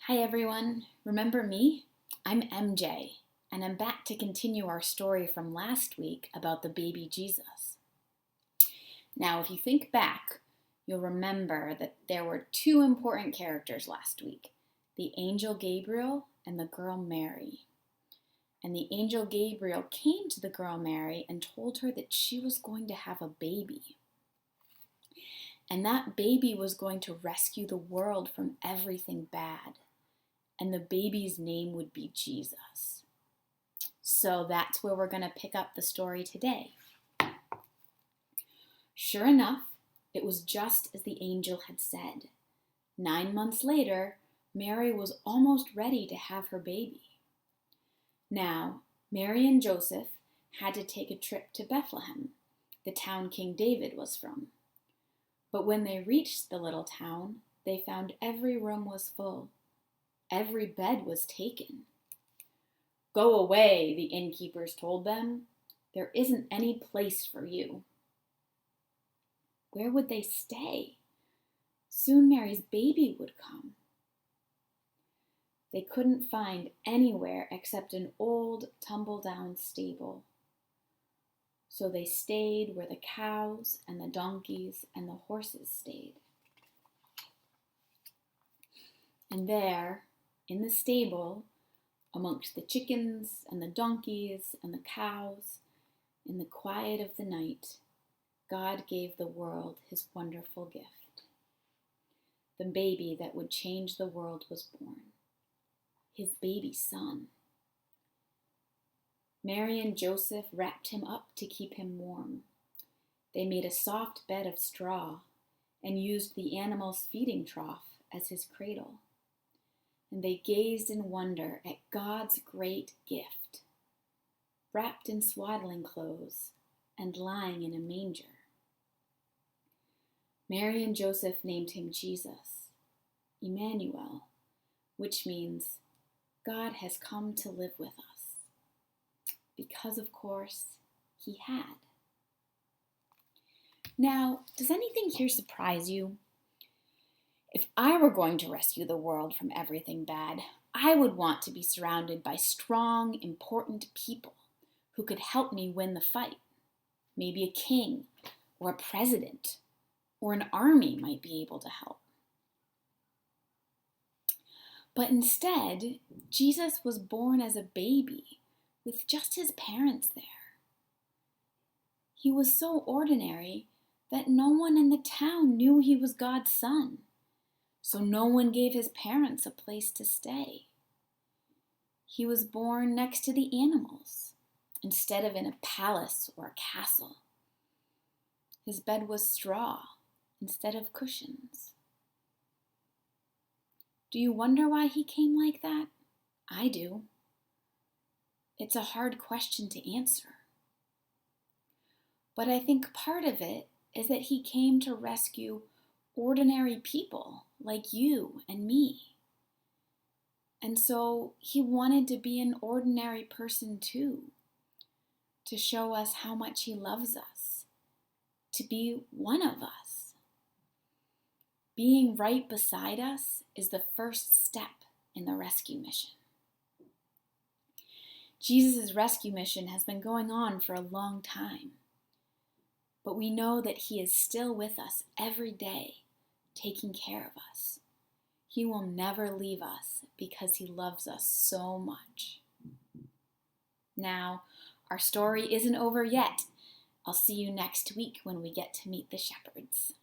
Hi everyone, remember me? I'm MJ, and I'm back to continue our story from last week about the baby Jesus. Now, if you think back, you'll remember that there were two important characters last week, the angel Gabriel and the girl Mary. And the angel Gabriel came to the girl Mary and told her that she was going to have a baby. And that baby was going to rescue the world from everything bad. And the baby's name would be Jesus. So that's where we're going to pick up the story today. Sure enough, it was just as the angel had said. 9 months later, Mary was almost ready to have her baby. Now, Mary and Joseph had to take a trip to Bethlehem, the town King David was from. But when they reached the little town, they found every room was full. Every bed was taken. "Go away," the innkeepers told them. "There isn't any place for you." Where would they stay? Soon Mary's baby would come. They couldn't find anywhere except an old, tumble-down stable. So they stayed where the cows and the donkeys and the horses stayed. And there, in the stable, amongst the chickens and the donkeys and the cows, in the quiet of the night, God gave the world his wonderful gift. The baby that would change the world was born, his baby son. Mary and Joseph wrapped him up to keep him warm. They made a soft bed of straw and used the animal's feeding trough as his cradle. And they gazed in wonder at God's great gift, wrapped in swaddling clothes and lying in a manger. Mary and Joseph named him Jesus, Emmanuel, which means God has come to live with us, because of course he had. Now, does anything here surprise you? If I were going to rescue the world from everything bad, I would want to be surrounded by strong, important people who could help me win the fight. Maybe a king or a president or an army might be able to help. But instead, Jesus was born as a baby with just his parents there. He was so ordinary that no one in the town knew he was God's son. So no one gave his parents a place to stay. He was born next to the animals, instead of in a palace or a castle. His bed was straw instead of cushions. Do you wonder why he came like that? I do. It's a hard question to answer. But I think part of it is that he came to rescue ordinary people like you and me. And so he wanted to be an ordinary person too, to show us how much he loves us, to be one of us. Being right beside us is the first step in the rescue mission. Jesus' rescue mission has been going on for a long time, but we know that he is still with us every day, taking care of us. He will never leave us because he loves us so much. Now, our story isn't over yet. I'll see you next week when we get to meet the shepherds.